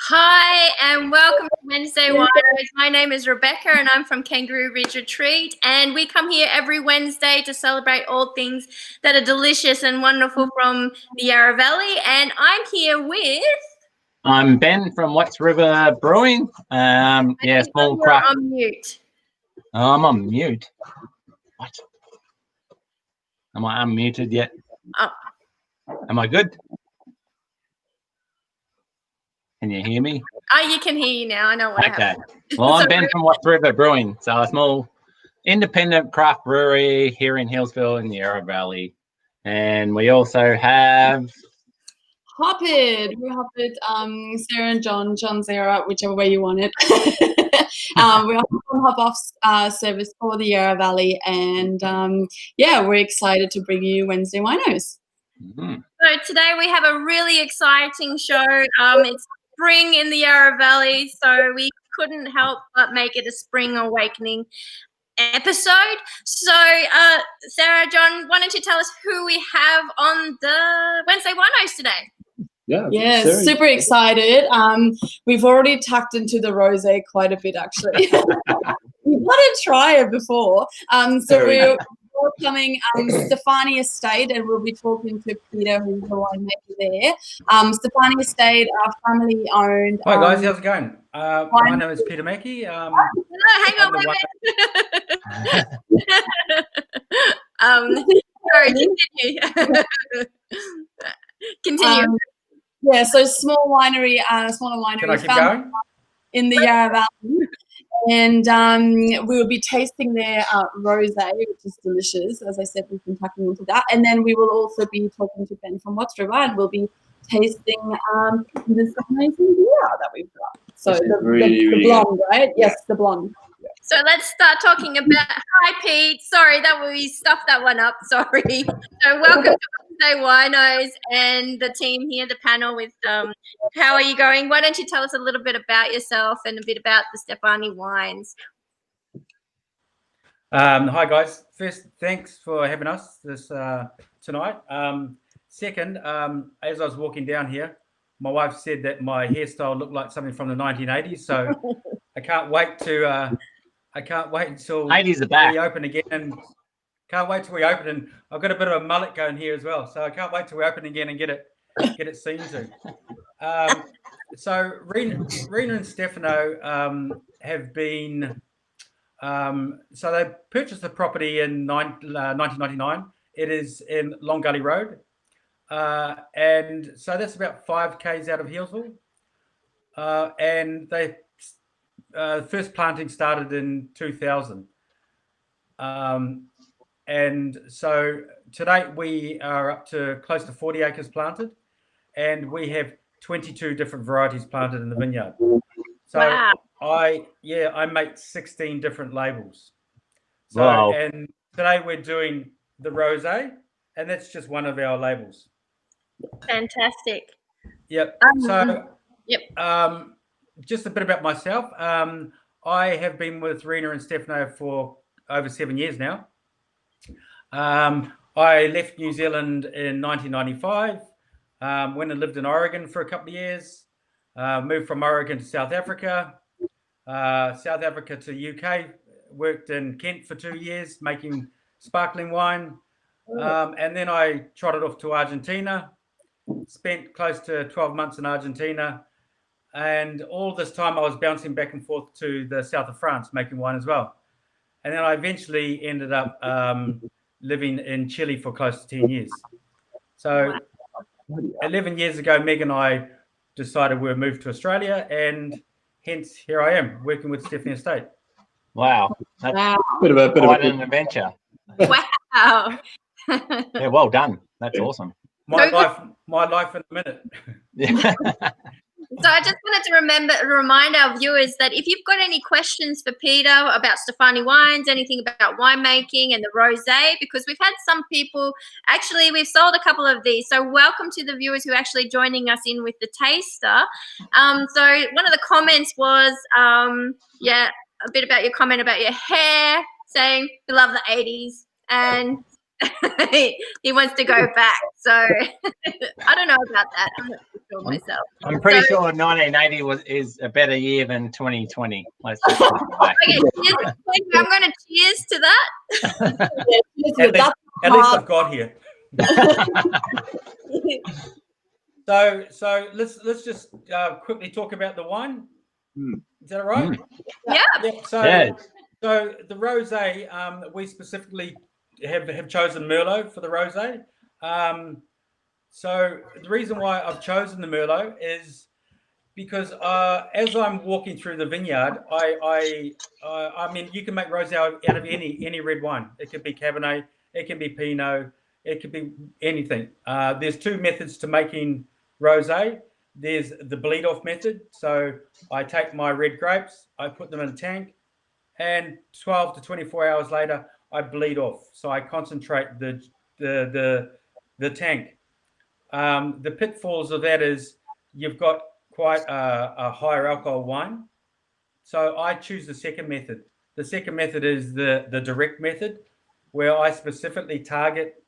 Hi and welcome to Wednesday Winos. My name is Rebecca and I'm from Kangaroo Ridge Retreat, and we come here every Wednesday to celebrate all things that are delicious and wonderful from the Yarra Valley. And I'm here with... I'm Ben from Wax River Brewing. Small craft. On mute. Oh, I'm on mute. What? Am I unmuted yet? Oh. Am I good? Can you hear me? Oh, you can hear you now. I know what happened. Well, I'm Ben from Wax River Brewing. So a small independent craft brewery here in Hillsville in the Yarra Valley. And we also have... Hopped. We're Hopped, Sara and Jon, Jon Sarah, whichever way you want it. We're on hop-off service for the Yarra Valley. And we're excited to bring you Wednesday Winos. Mm-hmm. So today we have a really exciting show. It's spring in the Yarra Valley, so we couldn't help but make it a spring awakening episode. So Sarah, Jon, why don't you tell us who we have on the Wednesday Winos today? Yeah, super excited. We've already tucked into the Rosé quite a bit, actually. We've had to try it before. We're welcoming Stefani Estate, and we'll be talking to Peter, who's the winemaker there. Stefani Estate are family owned. Hi guys, how's it going? My name is Peter Mackey. Hang on, wait a minute. Sorry, continue. So smaller winery. Can I keep going? In the Yarra Valley. And we will be tasting their rosé, which is delicious. As I said, we've been tucking into that. And then we will also be talking to Ben from Wax River, and we'll be tasting this amazing beer that we've got. So the blonde, right? Yes, the blonde. So let's start talking about... Hi, Pete. Sorry, we stuffed that one up. Sorry. So welcome to Wednesday Winos and the team here, the panel with... how are you going? Why don't you tell us a little bit about yourself and a bit about the Stefani wines? Hi, guys. First, thanks for having us this tonight. Second, as I was walking down here, my wife said that my hairstyle looked like something from the 1980s. So I can't wait to... I can't wait until 80s are back. We open again, and can't wait till we open. And I've got a bit of a mullet going here as well, so I can't wait till we open again and get it seen to. So Rena and Stefano have been. So they purchased the property in 1999. It is in Long Gully Road, and so that's about 5 k's out of Hillsville. And they. First planting started in 2000. And so today we are up to close to 40 acres planted, and we have 22 different varieties planted in the vineyard. So wow. I make 16 different labels. So wow. And today we're doing the Rosé, and that's just one of our labels. Fantastic. Yep. Just a bit about myself. I have been with Rena and Stefano for over 7 years now. I left New Zealand in 1995, went and lived in Oregon for a couple of years, moved from Oregon to South Africa to UK, worked in Kent for 2 years making sparkling wine. And then I trotted off to Argentina, spent close to 12 months in Argentina. And all this time I was bouncing back and forth to the south of France, making wine as well. And then I eventually ended up living in Chile for close to 10 years. So 11 years ago, Meg and I decided we'll move to Australia, and hence here I am working with Stefani Estate. Wow. That's Wow. quite an adventure. Wow. Yeah, well done. That's awesome. My life in a minute. Yeah. So I just wanted to remind our viewers that if you've got any questions for Peter about Stefani wines, anything about winemaking and the rosé, because we've had some people, actually we've sold a couple of these. So welcome to the viewers who are actually joining us in with the taster. So one of the comments was, yeah, a bit about your comment about your hair, saying you love the 80s and he wants to go back. So I don't know about that. I'm not sure myself. I'm pretty sure 1980 is a better year than 2020. Let's just put it that way. Okay, I'm going to cheers to that. At least I've got here. So let's just quickly talk about the wine. Is that all right? Yeah. So the rosé, we specifically have chosen Merlot for the rosé. So the reason why I've chosen the Merlot is because as I'm walking through the vineyard, I mean, you can make rosé out of any red wine. It could be Cabernet, it can be Pinot, it could be anything. There's two methods to making rosé. There's the bleed off method. So I take my red grapes, I put them in a tank, and 12 to 24 hours later, I bleed off. So I concentrate the tank. The pitfalls of that is you've got quite a higher alcohol wine. So I choose the second method. The second method is the direct method, where I specifically target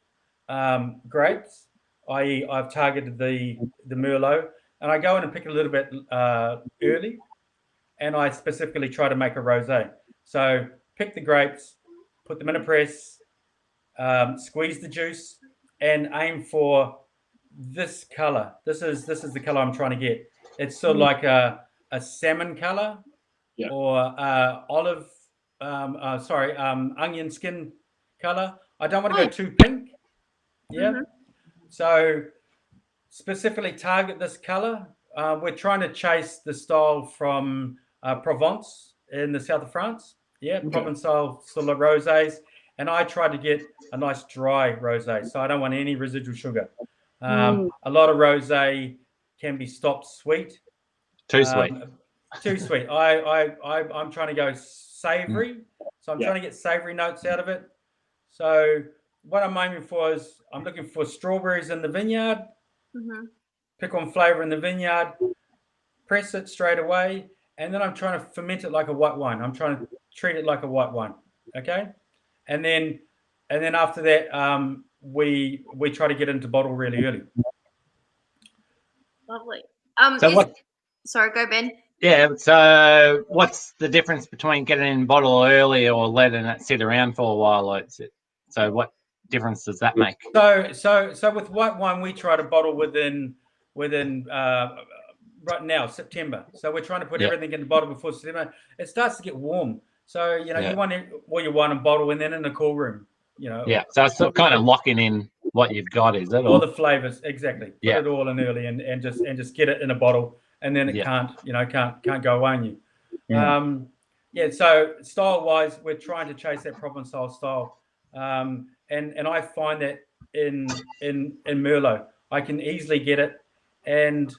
grapes, i.e. I've targeted the Merlot, and I go in and pick it a little bit early, and I specifically try to make a rosé. So pick the grapes, put them in a press, squeeze the juice, and aim for this color. This is the color I'm trying to get. It's sort of like a salmon color, or olive, onion skin color. I don't want to go too pink. Yeah. So specifically target this color. We're trying to chase the style from Provence in the south of France. Yeah, Provençal sort of rosés, and I try to get a nice dry rosé, so I don't want any residual sugar. A lot of rosé can be stopped sweet. Too sweet. Too sweet. I'm trying to go savoury, so I'm trying to get savoury notes out of it. So what I'm aiming for is I'm looking for strawberries in the vineyard, pick on flavour in the vineyard, press it straight away, and then I'm trying to ferment it like a white wine. I'm trying to treat it like a white wine, okay? And then after that, we try to get into bottle really early. Lovely. Sorry, go Ben. Yeah. So what's the difference between getting in bottle early or letting it sit around for a while? So what difference does that make? So with white wine, we try to bottle within right now September. So we're trying to put everything in the bottle before September. It starts to get warm. So you want all your wine and bottle, and then in the cool room. Yeah. So it's kind of locking in what you've got, is it? All the flavors, exactly. Put it all in early and just get it in a bottle, and then it can't go away on you. So style wise, we're trying to chase that Provençal style, and I find that in Merlot, I can easily get it, and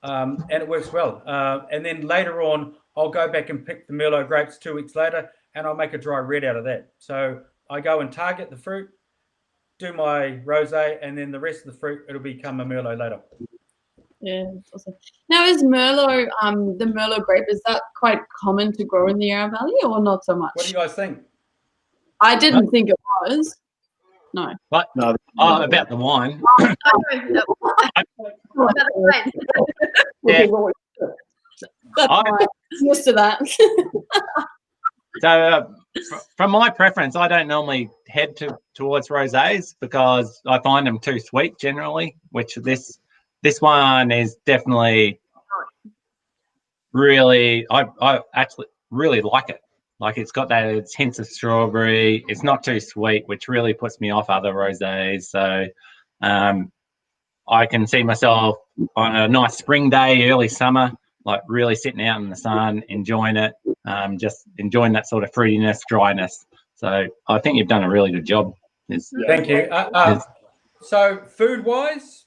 it works well. And then later on, I'll go back and pick the Merlot grapes 2 weeks later, and I'll make a dry red out of that. So I go and target the fruit, do my rosé, and then the rest of the fruit, it'll become a Merlot later. Yeah, that's awesome. Now, is Merlot, the Merlot grape, is that quite common to grow in the Yarra Valley or not so much? What do you guys think? I didn't think it was. No. What? No. Oh, about the wine. Yeah. That's right. Used to that. So, from my preference, I don't normally head towards rosés because I find them too sweet generally. Which this one is definitely really. I actually really like it. Like it's got that hints of strawberry. It's not too sweet, which really puts me off other rosés. So, I can see myself on a nice spring day, early summer, like really sitting out in the sun, enjoying it, just enjoying that sort of fruitiness, dryness. So I think you've done a really good job. Thank you. So food-wise,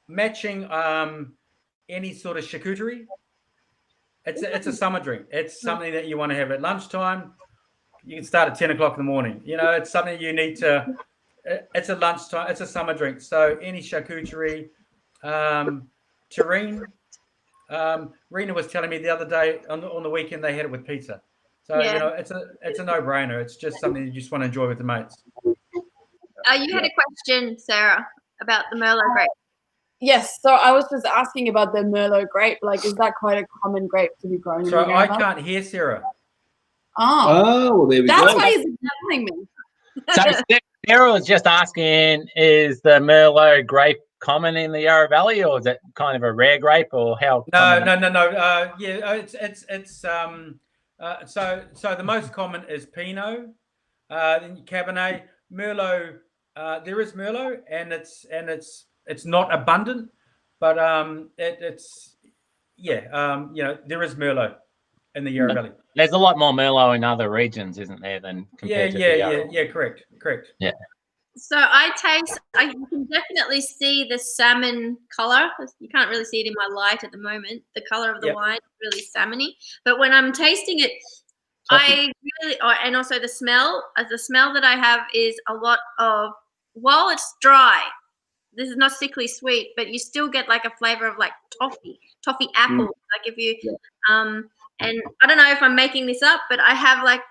matching any sort of charcuterie. It's a summer drink. It's something that you want to have at lunchtime. You can start at 10 o'clock in the morning. You know, it's something you need to. It's a lunchtime. It's a summer drink. So any charcuterie, terrine. Rena was telling me the other day on the weekend they had it with pizza. So you know, it's a no-brainer. It's just something you just want to enjoy with the mates. You had a question, Sarah, about the Merlot grape. Yes, so I was just asking about the Merlot grape. Like, is that quite a common grape to be grown? So I can't hear Sarah. Oh, well, there we that's go. why he's examining me. So Sarah was just asking, is the Merlot grape common in the Yarra Valley, or is it kind of a rare grape, or how? No. So the most common is Pinot, then Cabernet, Merlot. There is Merlot, and it's not abundant, but you know, there is Merlot in the Yarra Valley. There's a lot more Merlot in other regions, isn't there, than compared to the Yarra? Yeah, correct. Yeah. So you can definitely see the salmon color. You can't really see it in my light at the moment. The color of the wine is really salmony. But when I'm tasting it, and also the smell that I have is a lot of, while it's dry, this is not sickly sweet, but you still get like a flavor of like toffee apple. Like if you, and I don't know if I'm making this up, but I have like,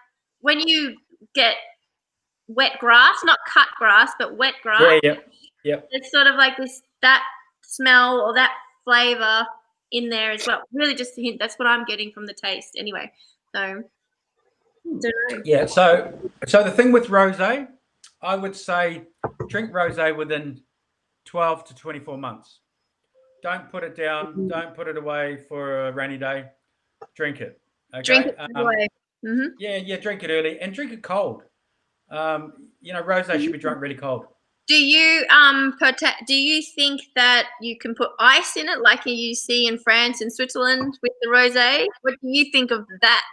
when you get wet grass, not cut grass, but wet grass. Yeah. It's sort of like that smell or that flavor in there as well. Really just a hint. That's what I'm getting from the taste anyway. So, don't know. Yeah. So the thing with rosé, I would say drink rosé within 12 to 24 months. Don't put it down. Don't put it away for a rainy day. Drink it. Okay? Drink it away. Yeah. Drink it early and drink it cold. You know, rosé should be drunk really cold. Do you do you think that you can put ice in it like you see in France and Switzerland with the rosé? What do you think of that?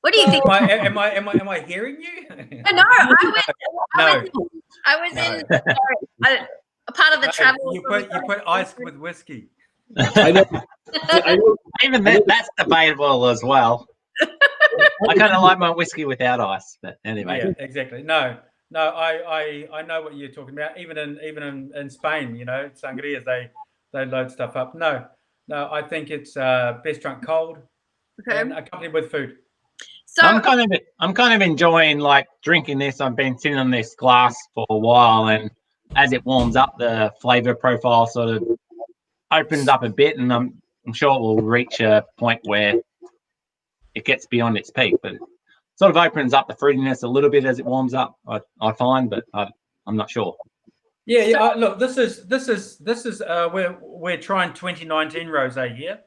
What do you think? Am I hearing you? No, I was in a part of the travel. You put ice with whiskey. I know. Even that's debatable as well. I kind of like my whiskey without ice, but anyway. Yeah, exactly. No, I know what you're talking about. Even in Spain, you know, sangrias, they load stuff up. No, I think it's best drunk cold and accompanied with food. So I'm kind of enjoying like drinking this. I've been sitting on this glass for a while, and as it warms up, the flavor profile sort of opens up a bit, and I'm sure it will reach a point where it gets beyond its peak, but it sort of opens up the fruitiness a little bit as it warms up. I find, but I'm not sure. Yeah. Look, this is we're trying 2019 rosé here,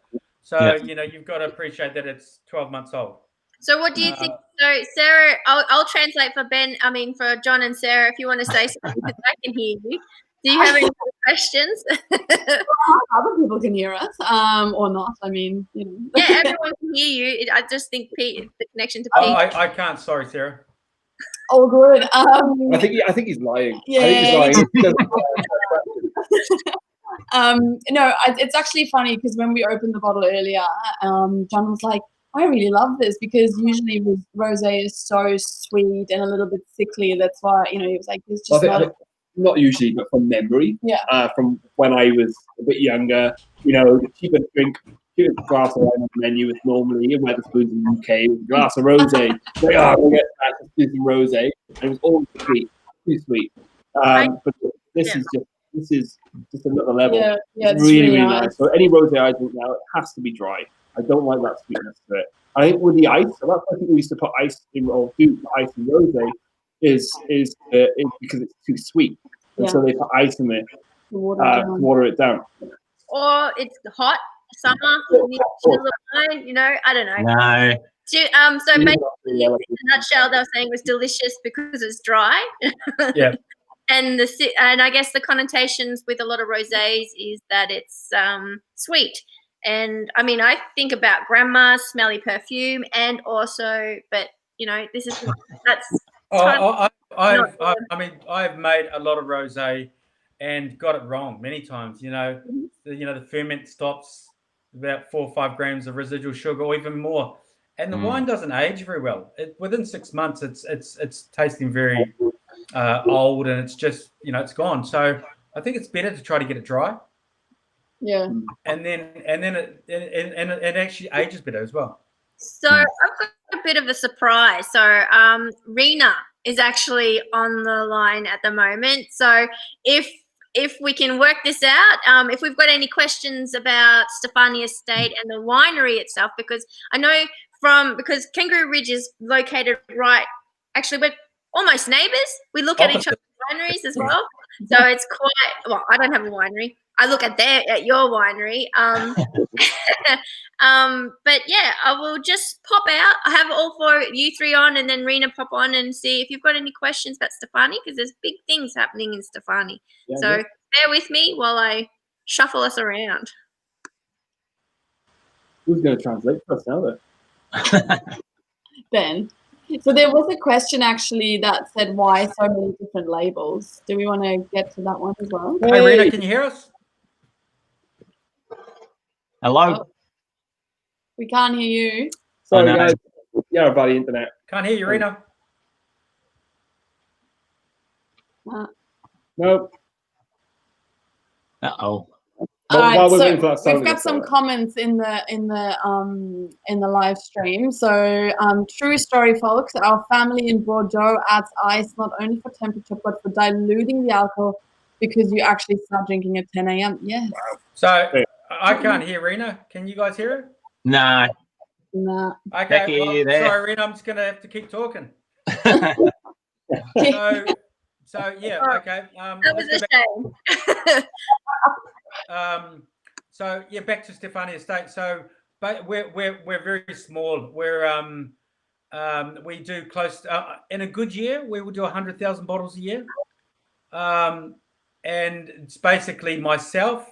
so you know you've got to appreciate that it's 12 months old. So what do you think? So Sarah, I'll translate for John and Sarah if you want to say something because I can hear you. Do you have any questions? Other people can hear us, or not. I mean, you know. Yeah, everyone can hear you. I just think Pete, the connection to Pete. I can't. Sorry, Sarah. Oh, good. I think he's lying. Yeah. I think he's lying. No, it's actually funny because when we opened the bottle earlier, John was like, I really love this because usually rosé is so sweet and a little bit sickly. That's why, you know, he was like, "This just not usually, but from memory. Yeah. From when I was a bit younger, you know, the cheapest glass of wine on the menu is normally Wetherspoons in the UK, with a glass of rosé. We'll get that, let's do some rosé. And it was all sweet, too sweet. But this is just another level. Yeah, it's really nice. So any rosé I drink now, it has to be dry. I don't like that sweetness to it. I think with the ice, that's why people used to put ice in, or do ice in rosé, is because it's too sweet. And so they put ice in it to water it down. Or it's hot, summer, wine, you know, I don't know. No. So basically, in a nutshell, they were saying it was delicious because it's dry. Yeah. and I guess the connotations with a lot of rosés is that it's sweet. And I mean, I think about grandma's smelly perfume, and also, but this is that's. I've made a lot of rosé and got it wrong many times. The ferment stops about 4 or 5 grams of residual sugar, or even more, and the wine doesn't age very well. Within 6 months, it's tasting very old, and it's just it's gone. So I think it's better to try to get it dry. Yeah, and then it actually ages better as well. So I've got a bit of a surprise. So Rena is actually on the line at the moment. So if we can work this out, if we've got any questions about Stefani Estate and the winery itself, because I know because Kangaroo Ridge is located actually we're almost neighbours. We look at each other's wineries as well. So it's quite, well, I don't have a winery. I look at your winery. But yeah, I will just pop out. I have all 4 you 3 on, and then Rena pop on and see if you've got any questions about Stefani, because there's big things happening in Stefani. So bear with me while I shuffle us around. Who's going to translate for us now, then? Ben. So there was a question actually that said, why so many different labels? Do we want to get to that one as well? Hey, Rena, can you hear us? Hello? Oh, we can't hear you. Sorry, guys. Yarra Valley internet. Can't hear you, Rena. Nope. Uh-oh. All right, so we've got some some comments in the live stream. So true story, folks. Our family in Bordeaux adds ice not only for temperature but for diluting the alcohol, because you actually start drinking at 10 a.m. Yes. So I can't hear Rena. Can you guys hear her? No. Nah. Okay. Becky, are you there? Sorry, Rena. I'm just gonna have to keep talking. So yeah. Okay. That was a shame. So yeah, back to Stefani Estate. So, but we're very small. We do close in a good year. We will do 100,000 bottles a year, and it's basically myself.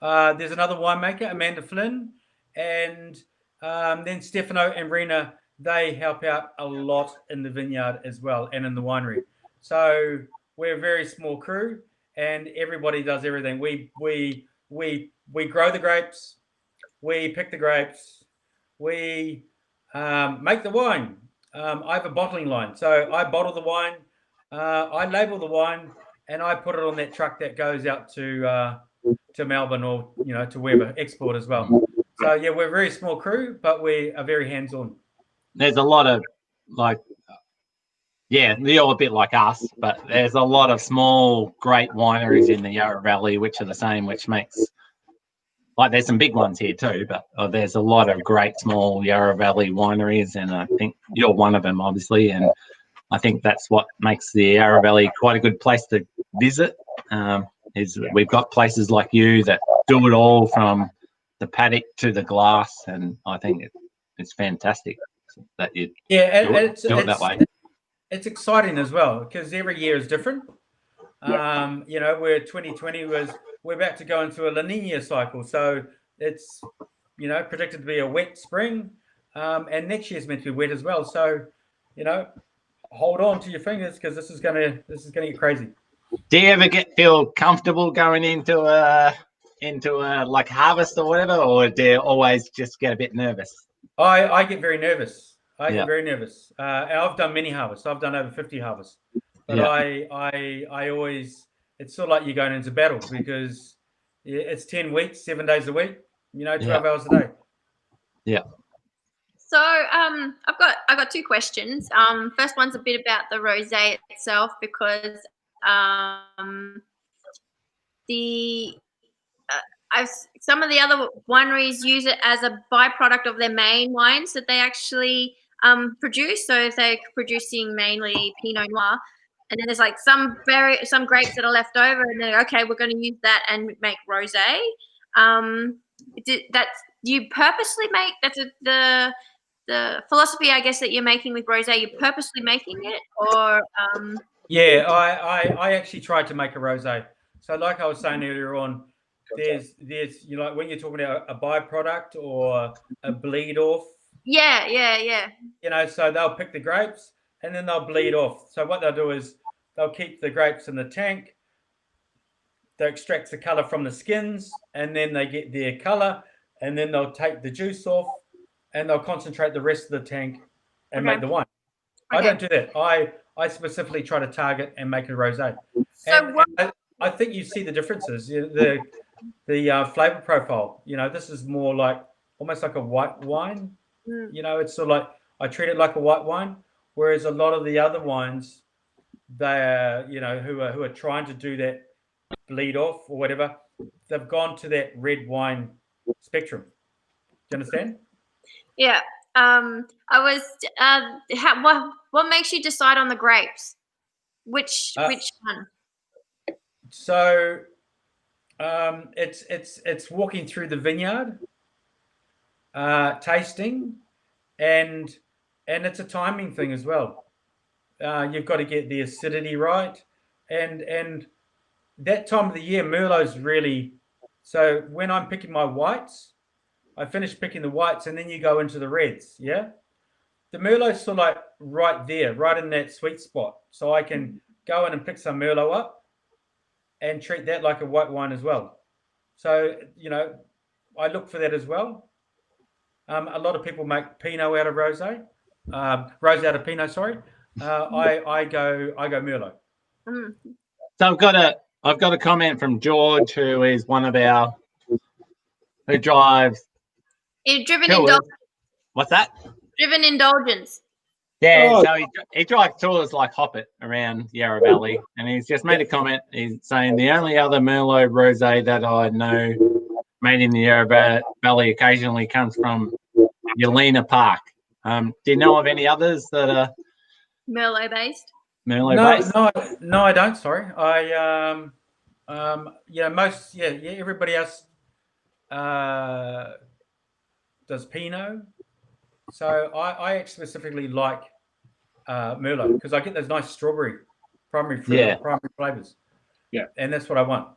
There's another winemaker, Amanda Flynn, and then Stefano and Rena. They help out a lot in the vineyard as well, and in the winery. So we're a very small crew, and everybody does everything. We grow the grapes, we pick the grapes, we make the wine. I have a bottling line, so I bottle the wine, I label the wine, and I put it on that truck that goes out to Melbourne, or to wherever, export as well. So yeah, we're a very small crew, but we are very hands-on. There's a lot of you're a bit like us, but there's a lot of small, great wineries in the Yarra Valley, which are the same, which makes, there's some big ones here too, but there's a lot of great small Yarra Valley wineries, and I think you're one of them, obviously, and I think that's what makes the Yarra Valley quite a good place to visit, is we've got places like you that do it all from the paddock to the glass, and I think it's fantastic that you do it that way. It's exciting as well, because every year is different. Where 2020 we're about to go into a La Nina cycle, so it's predicted to be a wet spring, and next year's meant to be wet as well. So hold on to your fingers, because this is gonna get crazy. Do you ever feel comfortable going into a like harvest or whatever, or do you always just get a bit nervous? I get very nervous. Get very nervous. I've done many harvests. I've done over 50 harvests. But I always, it's sort of like you're going into battle, because it's 10 weeks, 7 days a week, 12 hours a day. Yeah. So I've got 2 questions. First one's a bit about the rosé itself, because some of the other wineries use it as a byproduct of their main wines that they actually produce. So if they're producing mainly Pinot Noir, and then there's some grapes that are left over, and they're okay, we're going to use that and make rosé. That's you purposely make. That's the philosophy, I guess, that you're making with rosé. You're purposely making it, or Yeah, I actually tried to make a rosé. So like I was saying earlier on, there's like when you're talking about a byproduct or a bleed off. Yeah. So they'll pick the grapes and then they'll bleed off. So what they'll do is they'll keep the grapes in the tank. They extract the color from the skins, and then they get their color, and then they'll take the juice off, and they'll concentrate the rest of the tank and make the wine. Okay. I don't do that. I specifically try to target and make a rosé. So And I think you see the differences. The flavor profile. This is more like almost like a white wine. It's sort of like I treat it like a white wine, whereas a lot of the other wines, they who are trying to do that bleed off or whatever, they've gone to that red wine spectrum. Do you understand? Yeah. I was. What makes you decide on the grapes? Which one? So, it's walking through the vineyard, tasting, and it's a timing thing as well. You've got to get the acidity right, and that time of the year, Merlot's really. So when I'm picking my whites, I finish picking the whites, and then you go into the reds. Yeah, the Merlot's sort of like right there, right in that sweet spot. So I can go in and pick some Merlot up, and treat that like a white wine as well. So I look for that as well. A lot of people make Pinot out of Rosé, Rosé out of Pinot. Sorry, I go Merlot. So I've got a comment from George, who is one of our who drives. Driven indulgence. What's that? Driven indulgence. Yeah, so he drives tours like Hoppet around Yarra Valley, and he's just made a comment. He's saying the only other Merlot rosé that I know made in the Yarra Valley occasionally comes from Yelena Park. Do you know of any others that are Merlot based? No, I don't. Sorry, most everybody else does Pinot. So I specifically like Merlot because I get those nice strawberry primary flavors. Yeah, and that's what I want.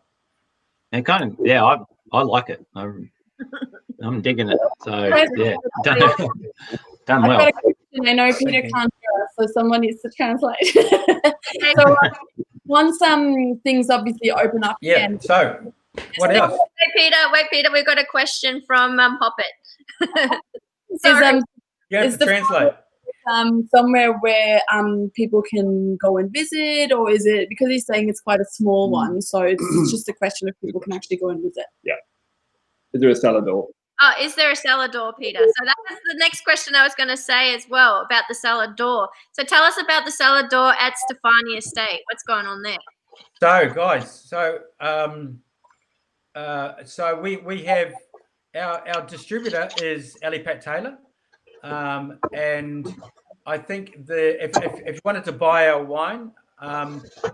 And kind of, I like it. I'm digging it. So yeah, done well. I know Peter can't hear us, so someone needs to translate. So once things obviously open up again. So what else? Wait, Peter, we've got a question from Hoppet. You have to translate. Somewhere where people can go and visit, or is it because he's saying it's quite a small one, so it's just a question if people can actually go and visit? Yeah. Is there a cellar door? Is there a cellar door, Peter? So that was the next question I was going to say as well about the cellar door. So tell us about the cellar door at Stefani Estate. What's going on there? So guys, we have our distributor is Ali Pat Taylor, and I think if you wanted to buy our wine,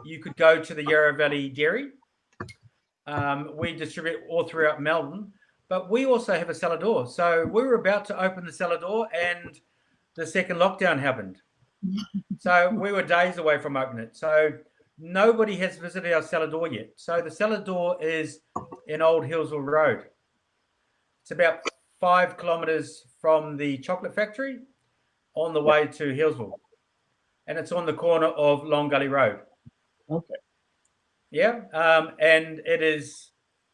you could go to the Yarra Valley Dairy. We distribute all throughout Melbourne. But we also have a cellar door. So we were about to open the cellar door and the second lockdown happened. So we were days away from opening it. So nobody has visited our cellar door yet. So the cellar door is in Old Hillsville Road. It's about 5 kilometres from the chocolate factory on the way to Hillsville. And it's on the corner of Long Gully Road. Okay. Yeah. And it is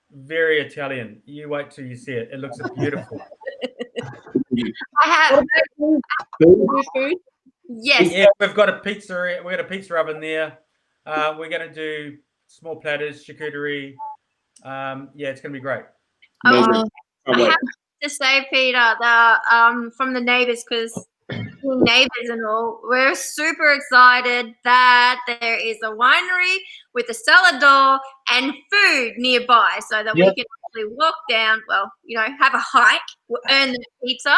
very Italian. You wait till you see it. It looks beautiful. I have food. Yes. Yeah, we've got a pizza. We've got a pizza oven there. We're going to do small platters, charcuterie. It's going to be great. I have to say, Peter, from the neighbours, because neighbours and all, we're super excited that there is a winery with a cellar door and food nearby, so that we can actually walk down. Well, have a hike, earn the pizza.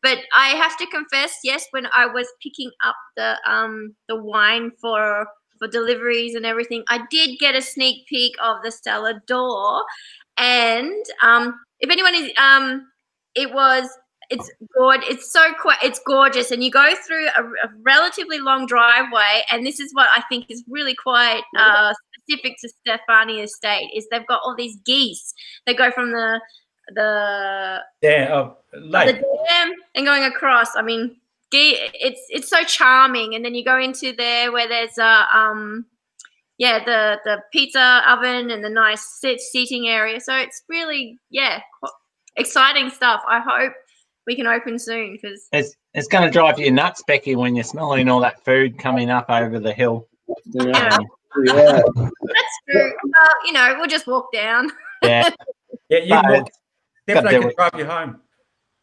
But I have to confess, yes, when I was picking up the wine for deliveries and everything, I did get a sneak peek of the cellar door, and if anyone is, it was It's gorgeous. It's gorgeous, and you go through a relatively long driveway. And this is what I think is really quite specific to Stefani Estate is they've got all these geese. They go from the lake. The dam and going across. I mean, it's so charming. And then you go into there where there's the pizza oven and the nice seating area. So it's really exciting stuff. I hope we can open soon because it's going to drive you nuts, Becky, when you're smelling all that food coming up over the hill. Yeah. That's true. Well, we'll just walk down. Yeah. Yeah, you can walk. Definitely can drive you home.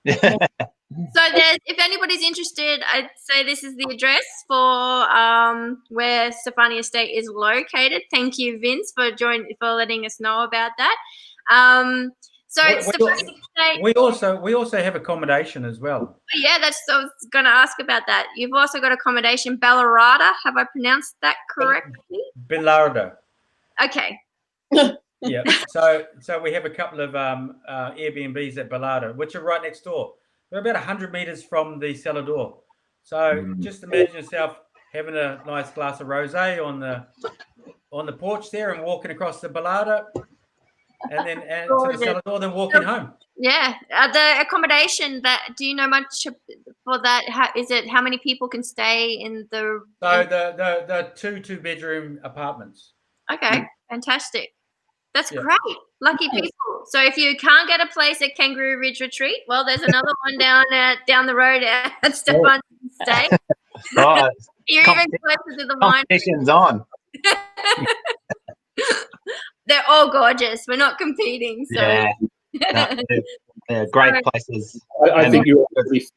So if anybody's interested, I'd say this is the address for where Stefani Estate is located. Thank you, Vince, for letting us know about that. Stefani Estate. We also have accommodation as well. Yeah, I was going to ask about that. You've also got accommodation, Ballarada. Have I pronounced that correctly? Ballarada. Okay. Yeah. So we have a couple of Airbnbs at Ballarada, which are right next door. They're about 100 meters from the cellar door. So just imagine yourself having a nice glass of rosé on the porch there and walking across the Ballarada and then to the cellar door, then walking home. Yeah. The accommodation, do you know much for that? How many people can stay in the... So the two-bedroom apartments. Okay. Fantastic. That's great. Lucky people. So if you can't get a place at Kangaroo Ridge Retreat, well, there's another one down the road at Stefani Estate. Right. You're even closer to the wine. Competition's on. They're all gorgeous. We're not competing. So. Yeah. No, they're great places. I think you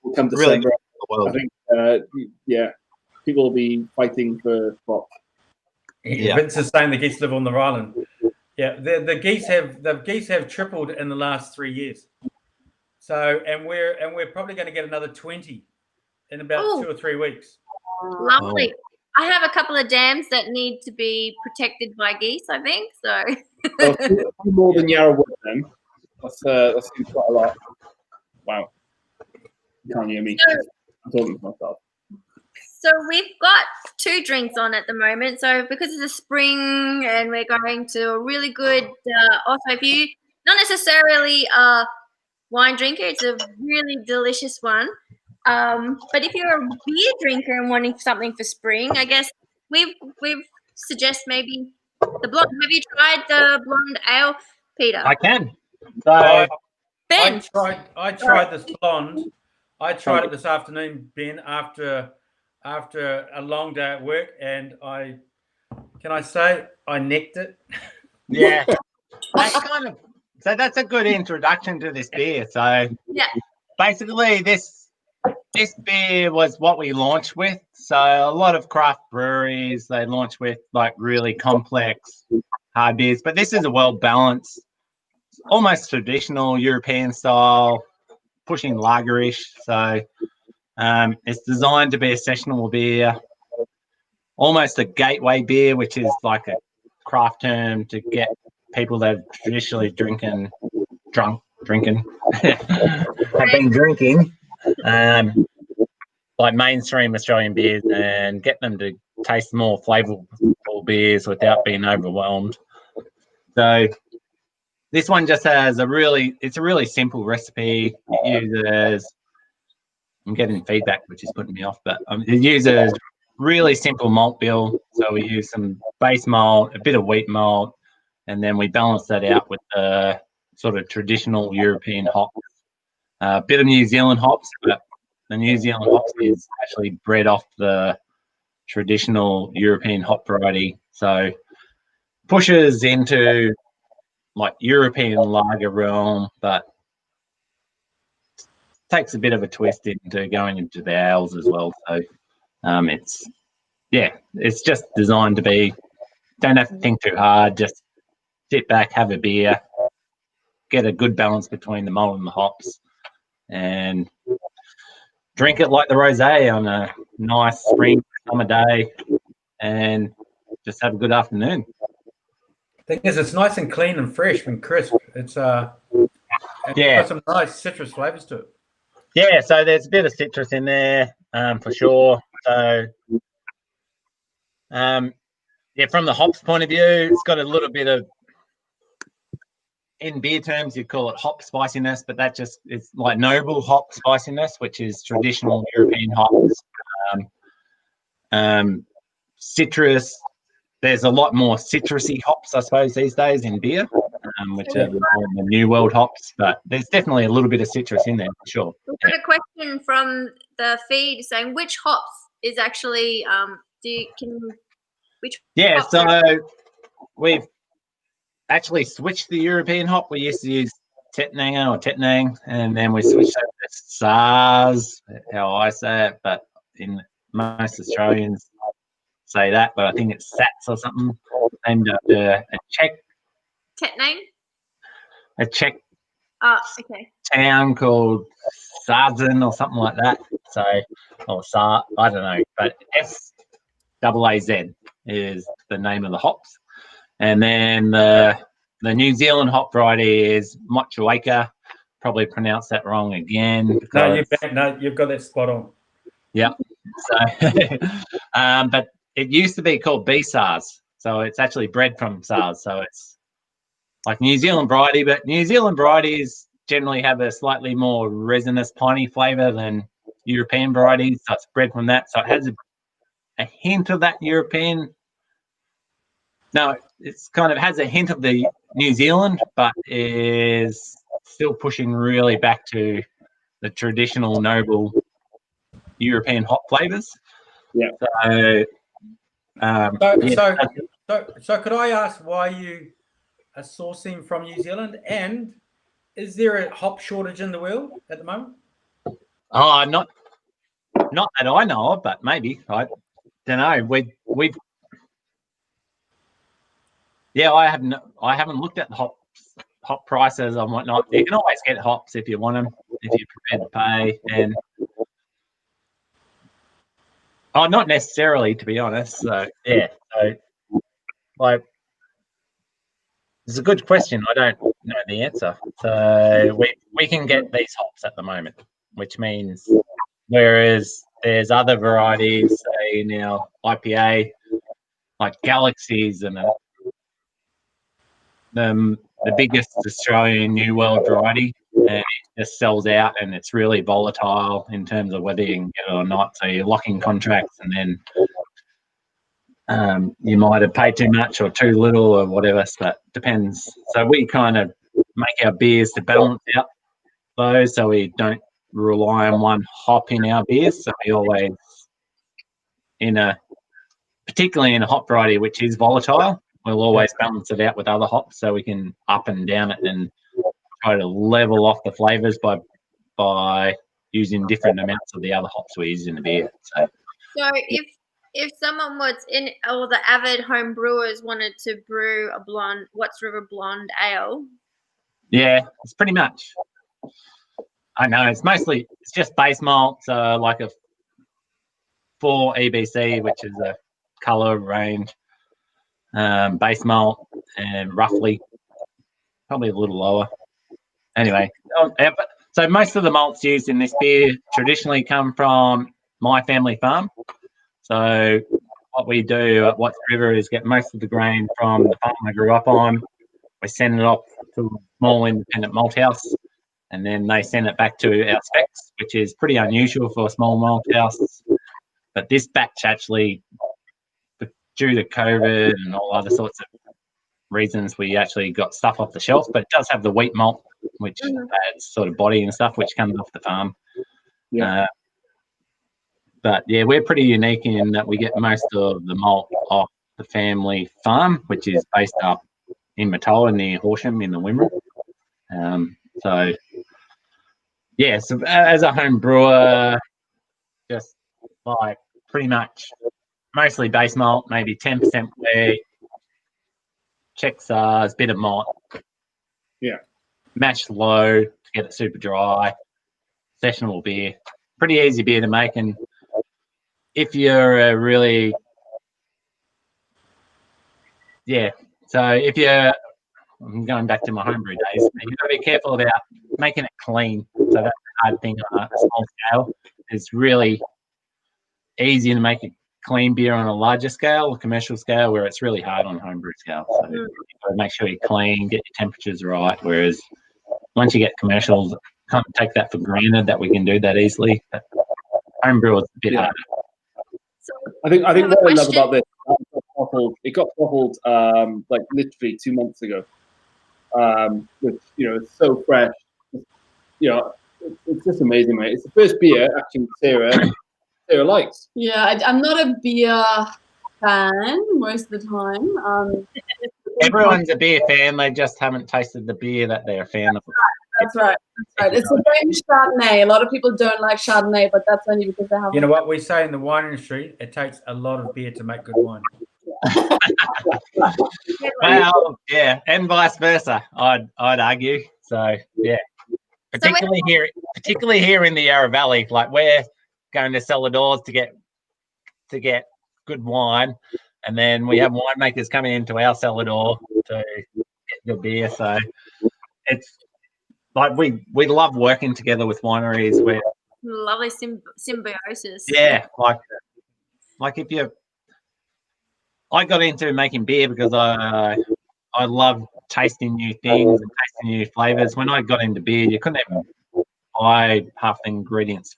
will come to really I think, people will be fighting for spots. Yeah. Vince is saying the geese live on the island. Yeah, the geese have tripled in the last 3 years. So and we're probably going to get another 20 in about 2 or 3 weeks. Lovely. I have a couple of dams that need to be protected by geese, I think. So more than Yarra Wood then. That's quite a lot. Wow. You can't hear me. I'm talking to myself. So we've got 2 drinks on at the moment. So because it's the spring and we're going to a really good, also if you, not necessarily a wine drinker, it's a really delicious one. But if you're a beer drinker and wanting something for spring, I guess we've suggest maybe the blonde. Have you tried the blonde ale, Peter? I can. So Ben. I tried this blonde. I tried it this afternoon, Ben, after a long day at work, and I necked it. Yeah. That's a good introduction to this beer. So basically this beer was what we launched with. So a lot of craft breweries, they launch with like really complex hard beers, but this is a well-balanced, almost traditional European style, pushing lagerish. So it's designed to be a sessionable beer, almost a gateway beer, which is like a craft term to get people that have traditionally drinking, have been drinking, like mainstream Australian beers, and get them to taste more flavorful beers without being overwhelmed. So this one just has it's a really simple recipe. It uses, I'm getting feedback, which is putting me off, but it uses really simple malt bill. So we use some base malt, a bit of wheat malt, and then we balance that out with the sort of traditional European hops. A bit of New Zealand hops, but the New Zealand hops is actually bred off the traditional European hop variety. So pushes into like European lager realm, but takes a bit of a twist into going into the ales as well. So it's just designed to be, don't have to think too hard, just sit back, have a beer, get a good balance between the malt and the hops, and drink it like the rosé on a nice spring summer day, and just have a good afternoon. Thing is, it's nice and clean and fresh and crisp. It's got some nice citrus flavors to it. Yeah, so there's a bit of citrus in there for sure. So, yeah, from the hops point of view, it's got a little bit of, in beer terms, you call it hop spiciness, but that just it's like noble hop spiciness, which is traditional European hops. Citrus, there's a lot more citrusy hops, I suppose, these days in beer, which are more the New World hops, but there's definitely a little bit of citrus in there for sure. We've got a question from the feed saying which hops is actually Yeah, hops so we've actually switched the European hop. We used to use Tettnang, and then we switched over to SARS, how I say it, but in most Australians say that, but I think it's Sats or something, named after a Czech okay. town called Sazin or something like that. So, or I don't know, but SAAZ is the name of the hops. And then the New Zealand hop variety is Motueka. Probably pronounced that wrong again. No, you've got that spot on. Yeah. So, but it used to be called B-SARS. So it's actually bred from SARS. So it's like New Zealand variety, but New Zealand varieties generally have a slightly more resinous, piney flavour than European varieties. So it's bred from that. So it has a hint of that European. No, it's kind of has a hint of the New Zealand, but is still pushing really back to the traditional noble European hop flavors. Yeah. So could I ask why you are sourcing from New Zealand, and is there a hop shortage in the world at the moment? Oh, not that I know of, but maybe. I don't know. We've yeah, I haven't looked at the hop prices and whatnot. You can always get hops if you want them, if you're prepared to pay. And not necessarily, to be honest. So yeah, like it's a good question. I don't know the answer. So we can get these hops at the moment, which means whereas there's other varieties, say in our IPA, like Galaxies and the biggest Australian New World variety, and it just sells out, and it's really volatile in terms of whether you can get it or not. So you're locking contracts, and then you might have paid too much or too little or whatever. So it depends. So we kind of make our beers to balance out those, so we don't rely on one hop in our beers. So we always, particularly in a hop variety which is volatile, we'll always balance it out with other hops so we can up and down it and try to level off the flavors by using different amounts of the other hops we use in the beer. So if someone was or the avid home brewers wanted to brew a Watts River blonde ale. Yeah, it's pretty much. I know it's just base malt, so like a 4 EBC, which is a color range. Base malt, and roughly probably a little lower. Anyway, so most of the malts used in this beer traditionally come from my family farm. So what we do at Watts River is get most of the grain from the farm I grew up on. We send it off to a small independent malt house, and then they send it back to our specs, which is pretty unusual for a small malt house. But this batch actually, due to COVID and all other sorts of reasons, we actually got stuff off the shelf, but it does have the wheat malt, which adds sort of body and stuff, which comes off the farm. Yeah. But yeah, we're pretty unique in that we get most of the malt off the family farm, which is based up in Matoa near Horsham in the Wimmera. So yeah, so as a home brewer, just like pretty much mostly base malt, maybe 10% wheat, Czech SARS, bit of malt. Yeah. Mash low to get it super dry. Sessionable beer. Pretty easy beer to make, and if you're a really I'm going back to my homebrew days. You've got to be careful about making it clean. So that hard thing on a small scale. It's really easy to make a clean beer on a larger scale, a commercial scale, where it's really hard on homebrew scale. So you've got to make sure you're clean, get your temperatures right. Whereas once you get commercials, can't take that for granted that we can do that easily. But homebrew is a bit harder. I think what I love about this, it got bottled like literally 2 months ago, which is so fresh. It's just amazing, mate. It's the first beer actually Sarah likes. Yeah, I'm not a beer fan most of the time. Everyone's a beer fan. They just haven't tasted the beer that they're a fan of. That's right. It's the same Chardonnay. A lot of people don't like Chardonnay, but that's only because they have. You know what we say in the wine industry? It takes a lot of beer to make good wine. Well, yeah, and vice versa. I'd argue. So yeah, particularly here in the Yarra Valley, like we're going to cellar-doors to get good wine, and then we have winemakers coming into our cellar door to get the beer. So it's like we love working together with wineries. Where lovely symbiosis. Yeah, like if I got into making beer because I love tasting new things and tasting new flavors. When I got into beer, you couldn't even buy half the ingredients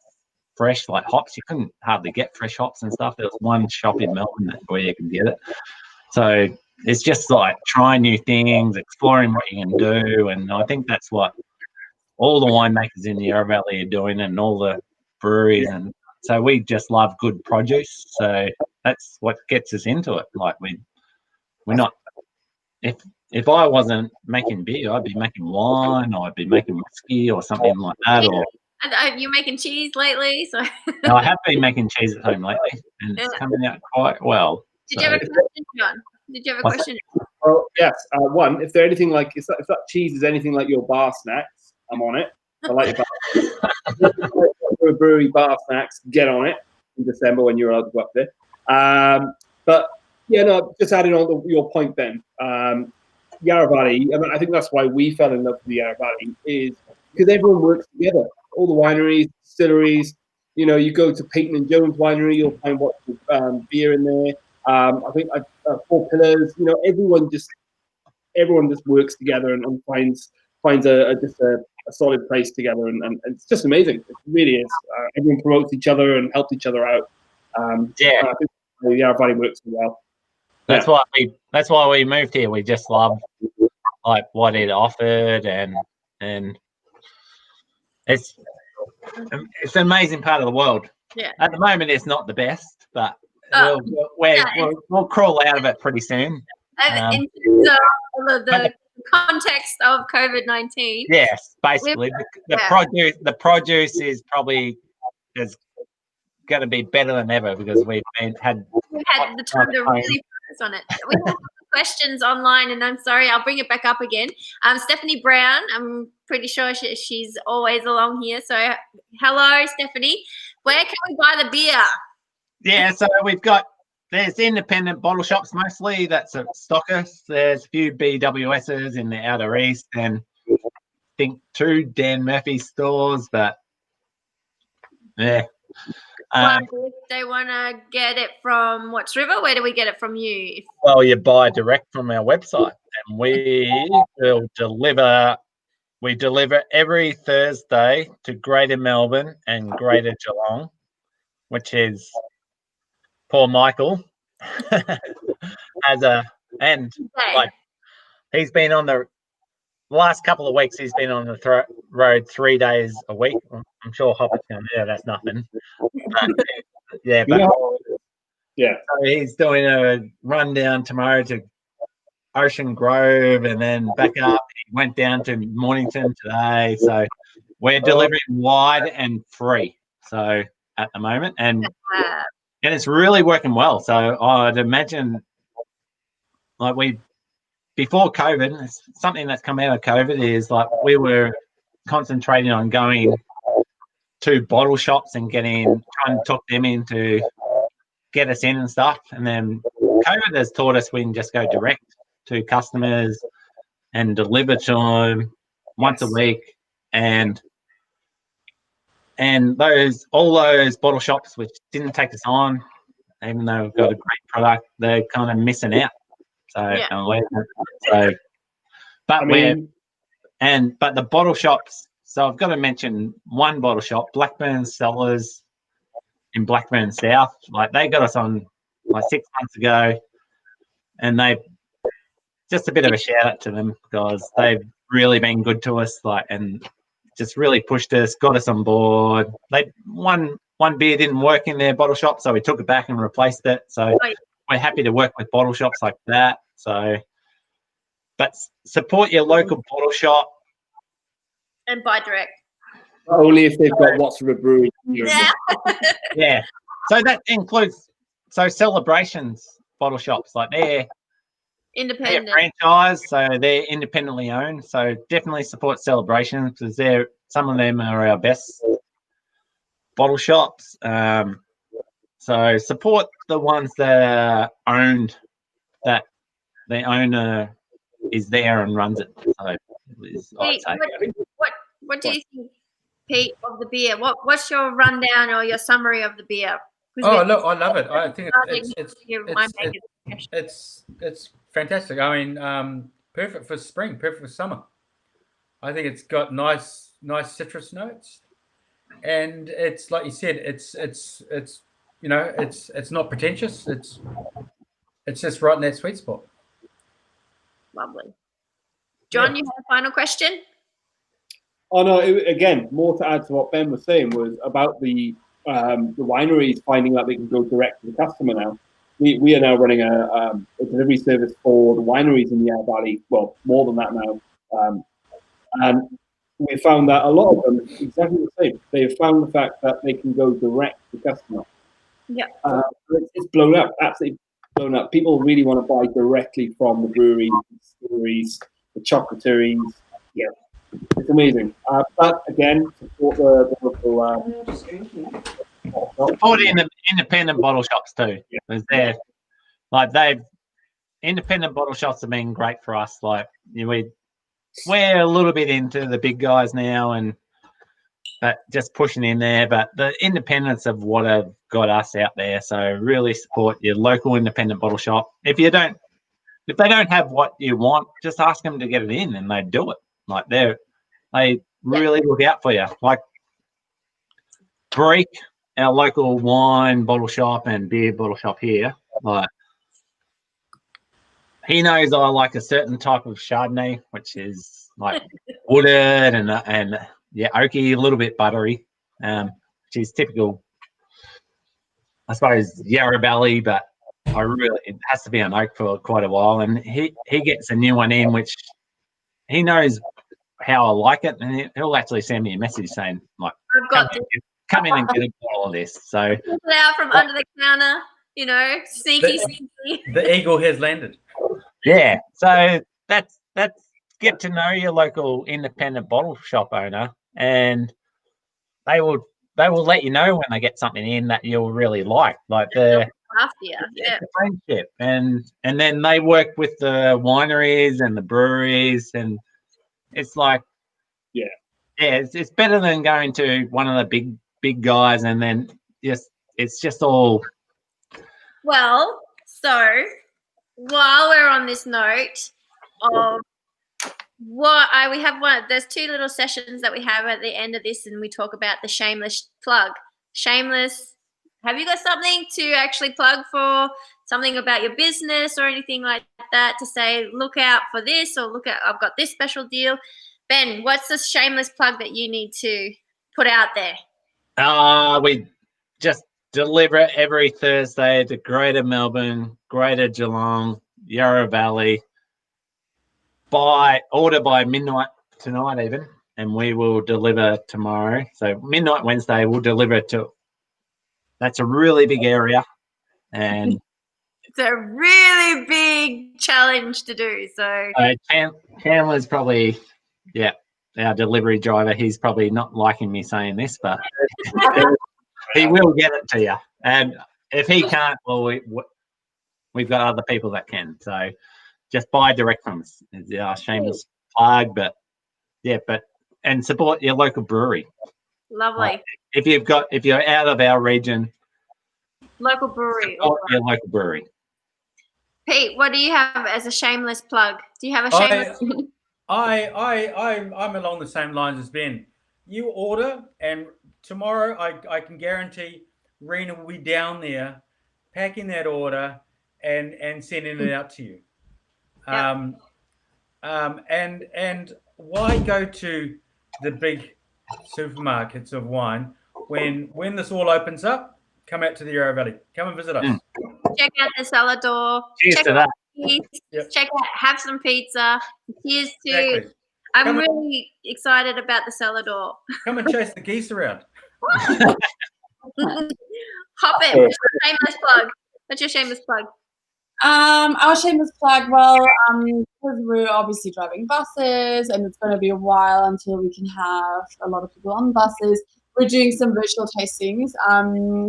fresh, like hops. You couldn't hardly get fresh hops and stuff. There was one shop in Melbourne where you could get it. So it's just like trying new things, exploring what you can do, and I think that's what all the winemakers in the Yarra Valley are doing, and all the breweries. And so we just love good produce. So that's what gets us into it. Like we're not. If I wasn't making beer, I'd be making wine, or I'd be making whiskey or something like that. Or you're making cheese lately, so I have been making cheese at home lately, and it's coming out quite well. Did you have a question, John? Did you have a question? Oh yes. One, if they're anything like if that cheese is anything like your bar snacks, I'm on it. I like your bar. Brewery bar snacks, get on it in December when you're allowed to go up there. But yeah, no, just adding on to your point, Ben. Yarra Valley. I mean, I think that's why we fell in love with the Yarra Valley, is because everyone works together. All the wineries, distilleries. You go to Peyton and Jones Winery, you'll find what beer in there. I think Four Pillars. Everyone just works together and finds a solid place together, and it's just amazing. It really is. Everyone promotes each other and helps each other out. I think the Yarra Valley works well. That's why we moved here. We just love like what it offered, and it's an amazing part of the world. Yeah. At the moment, it's not the best, but we'll crawl out of it pretty soon. In terms of the context of COVID-19. Yes, basically the produce is probably going to be better than ever because we've had the time to really focus on it. We have questions online, and I'm sorry, I'll bring it back up again. Stephanie Brown, I'm pretty sure she's always along here. So hello, Stephanie. Where can we buy the beer? Yeah, so there's independent bottle shops mostly. That's a stockist. There's a few BWSs in the outer east, and I think 2 Dan Murphy stores. But yeah, if they want to get it from Watts River, where do we get it from you? Well, you buy direct from our website, and we will deliver. We deliver every Thursday to Greater Melbourne and Greater Geelong, which is poor Michael he's been on the last couple of weeks. He's been on the road 3 days a week. I'm sure Hopper's going, that's nothing. So he's doing a run down tomorrow to Ocean Grove and then back up. He went down to Mornington today. So we're delivering wide and free. So at the moment, and it's really working well. So I'd imagine, like before COVID, it's something that's come out of COVID is like we were concentrating on going to bottle shops and trying to talk them in to get us in and stuff. And then COVID has taught us we can just go direct to customers and deliver to them once a week. And And all those bottle shops which didn't take us on, even though we've got a great product, they're kind of missing out. So, but but the bottle shops. So I've got to mention one bottle shop, Blackburn Cellars in Blackburn South. Like they got us on like 6 months ago, and they just a bit of a shout out to them because they've really been good to us. And just really pushed us, got us on board. One beer didn't work in their bottle shop, so we took it back and replaced it. So we're happy to work with bottle shops like that. So, but support your local bottle shop and buy direct. Only if they've got Watford Brewery. Yeah. Yeah. So that includes Celebrations bottle shops, like they're independent franchise, so they're independently owned. So definitely support Celebrations because some of them are our best bottle shops. So support the ones that are owned, that the owner is there and runs it. So Pete, what do you think, Pete, of the beer? What's your rundown or your summary of the beer? Oh, look, I love it. I think it's fantastic. I mean, perfect for spring, perfect for summer. I think it's got nice citrus notes, and it's like you said, it's not pretentious. It's just right in that sweet spot. Lovely. John, you have a final question? Oh no! Again, more to add to what Ben was saying was about the wineries finding that they can go direct to the customer now. We are now running a delivery service for the wineries in the Yarra Valley. Well, more than that now, and we found that a lot of them exactly the same. They've found the fact that they can go direct to the customer. Yeah, it's blown up, absolutely blown up. People really want to buy directly from the breweries, the distilleries, the chocolateries. Yeah, it's amazing. But again, support the local. Support the independent bottle shops too. Yeah. Independent bottle shops have been great for us. Like we're a little bit into the big guys now, but just pushing in there. But the independents of what have got us out there. So really support your local independent bottle shop. If they don't have what you want, just ask them to get it in, and they do it. Like they really look out for you. Like Break, our local wine bottle shop and beer bottle shop here, like he knows I like a certain type of Chardonnay, which is like wooded and oaky, a little bit buttery, which is typical, I suppose, Yarra Valley, but it has to be an oak for quite a while. And he gets a new one in, which he knows how I like it, and he'll actually send me a message saying, like, I've got come in and get a bottle of this. So pull it out from under the counter, sneaky. The eagle has landed. Yeah, so that's get to know your local independent bottle shop owner, and they will let you know when they get something in that you'll really like the friendship, and then they work with the wineries and the breweries, and it's like it's better than going to one of the big guys and then it's just all. Well, so while we're on this note of there's two little sessions that we have at the end of this, and we talk about the shameless plug. Shameless, have you got something to actually plug for, something about your business or anything like that, to say, look out for this, or I've got this special deal? Ben, what's the shameless plug that you need to put out there? We just deliver every Thursday to Greater Melbourne, Greater Geelong, Yarra Valley. Order by midnight tonight even, and we will deliver tomorrow. So midnight Wednesday, we'll deliver to. That's a really big area, and it's a really big challenge to do. So Chandler's probably, our delivery driver. He's probably not liking me saying this, but he will get it to you. And if he can't, well, we've got other people that can. So just buy direct from us. It's our shameless plug, and support your local brewery. Lovely. If you're out of our region, Local brewery. support your local brewery. Pete, what do you have as a shameless plug? Do you have a shameless? I'm along the same lines as Ben. You order, and tomorrow I can guarantee Rena will be down there packing that order and sending it out to you. Yep. And why go to the big supermarkets of wine when this all opens up? Come out to the Yarra Valley. Come and visit us. Check out the cellar door. Cheers check to out that. Yep. Check out, have some pizza. Cheers to. Exactly. I'm really excited about the cellar door. Come and chase the geese around. Hop it. Shameless plug. What's your shameless plug? Our shameless plug, well, because we're obviously driving buses and it's going to be a while until we can have a lot of people on buses, we're doing some virtual tastings.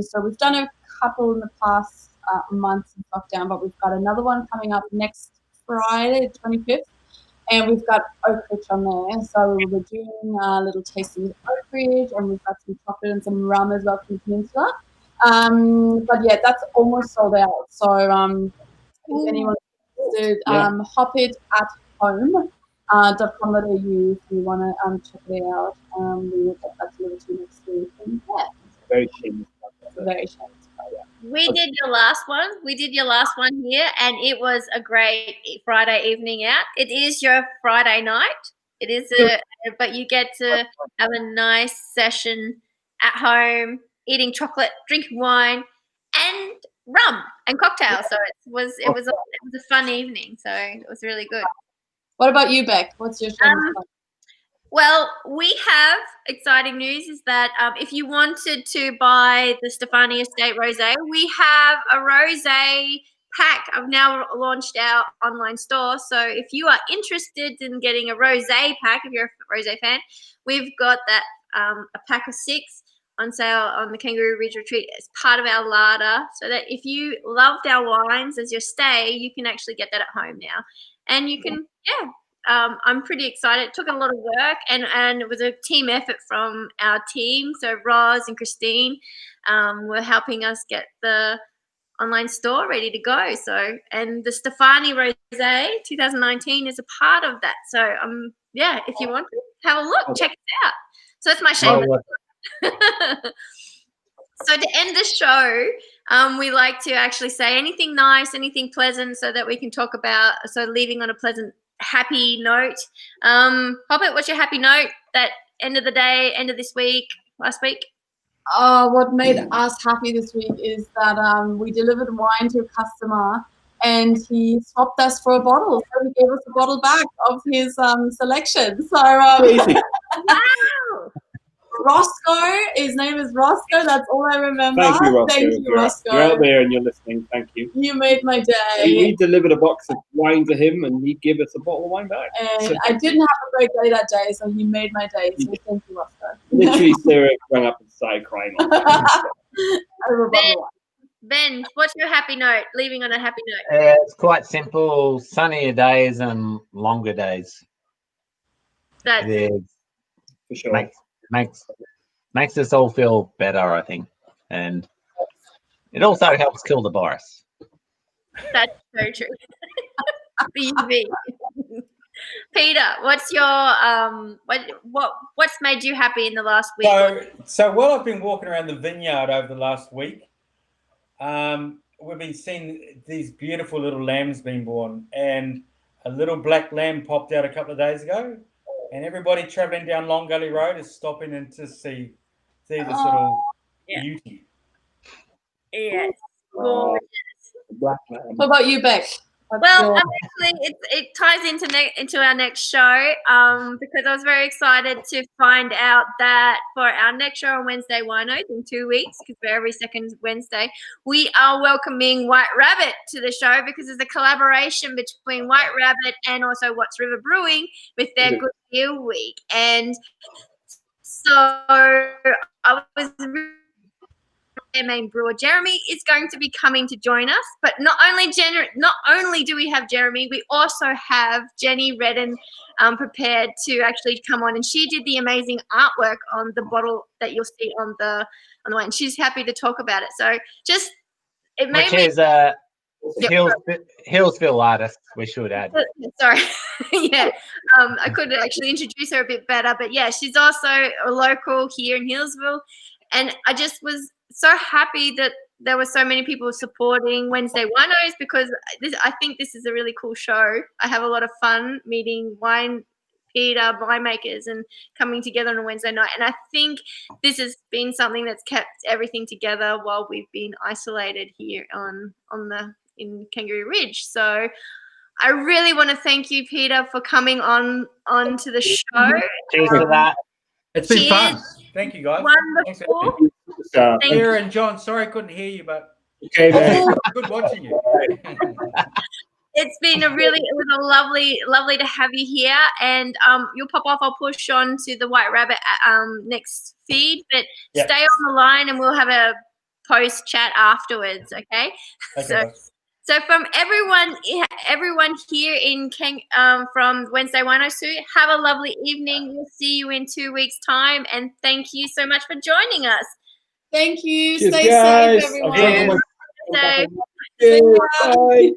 So we've done a couple in the past months in lockdown, but we've got another one coming up next Friday, the 25th, and we've got Oak Ridge on there. So we're doing a little tasting with Oak Ridge, and we've got some chocolate and some rum as well from the Peninsula. But yeah, that's almost sold out. So if anyone interested, hop it at home.com.au if you want to check it out. We will get that delivered to you next week. And yeah, Very shameless. very shameless. We did your last one. We did your last one here, and it was a great Friday evening out. It is your Friday night. It is but you get to have a nice session at home, eating chocolate, drinking wine, and rum and cocktails. So it was a fun evening. So it was really good. What about you, Beck? What's your shameless plug? Well, we have exciting news is that if you wanted to buy the Stefani Estate Rosé, we have a Rosé pack. I've now launched our online store. So if you are interested in getting a Rosé pack, if you're a Rosé fan, we've got that a pack of 6 on sale on the Kangaroo Ridge Retreat as part of our larder, so that if you loved our wines as your stay, you can actually get that at home now. And you can, I'm pretty excited. It took a lot of work, and it was a team effort from our team. So Roz and Christine were helping us get the online store ready to go. So, and the Stefani Rosé 2019 is a part of that. So, if you want to have a look, check it out. So that's my shameless. So to end the show, we like to actually say anything nice, anything pleasant, so that we can talk about. So leaving on a pleasant, happy note. Hobbit, what's your happy note? That end of the day, end of this week, last week. What made us happy this week is that we delivered wine to a customer and he swapped us for a bottle. So he gave us a bottle back of his selection. So Wow. Roscoe, his name is Roscoe. That's all I remember. Thank you, Roscoe. Thank you, Roscoe. You're out there and you're listening. Thank you. You made my day. We delivered a box of wine to him and he gave us a bottle of wine back. And I didn't have a great day that day, so he made my day. So thank you, Roscoe. Literally, Sarah ran up and started crying. Ben, what's your happy note? Leaving on a happy note. It's quite simple. Sunnier days and longer days. That's For sure. Makes us all feel better, I think, and it also helps kill the virus. That's so true. The UV. Peter, what's your what's made you happy in the last week? So while I've been walking around the vineyard over the last week, we've been seeing these beautiful little lambs being born, and a little black lamb popped out a couple of days ago, and everybody traveling down Long Gully Road is stopping in to see this little beauty. Yes, gorgeous. Black man. What about you, Beck? Well, actually, it ties into our next show because I was very excited to find out that for our next show on Wednesday Winos in 2 weeks, because we're every second Wednesday, we are welcoming White Rabbit to the show because it's a collaboration between White Rabbit and also What's River Brewing with their Good Deal Week. And so I was really their main brewer. Jeremy is going to be coming to join us, but not only do we have Jeremy, we also have Jenny Redden prepared to actually come on, and she did the amazing artwork on the bottle that you'll see on the wine. She's happy to talk about it. So just it made me. Hillsville artist, we should add. Sorry. Yeah. I could actually introduce her a bit better, but yeah, she's also a local here in Hillsville. And I just was so happy that there were so many people supporting Wednesday Winos, because I think this is a really cool show. I have a lot of fun meeting winemakers and coming together on a Wednesday night. And I think this has been something that's kept everything together while we've been isolated here in Kangaroo Ridge. So I really want to thank you, Peter, for coming on to the show. Cheers to that. It's been fun. Thank you, guys. Wonderful. Sara and Jon, sorry I couldn't hear you, but Okay, man. good watching you. It's been it was a lovely to have you here, and you'll pop off. I'll push on to the White Rabbit next feed, but stay on the line and we'll have a post chat afterwards. Okay. So from everyone here in from Wednesday Wino Suit, have a lovely evening. We'll see you in 2 weeks' time, and thank you so much for joining us. Thank you. Cheers, Stay guys. safe, everyone. Stay safe. Bye.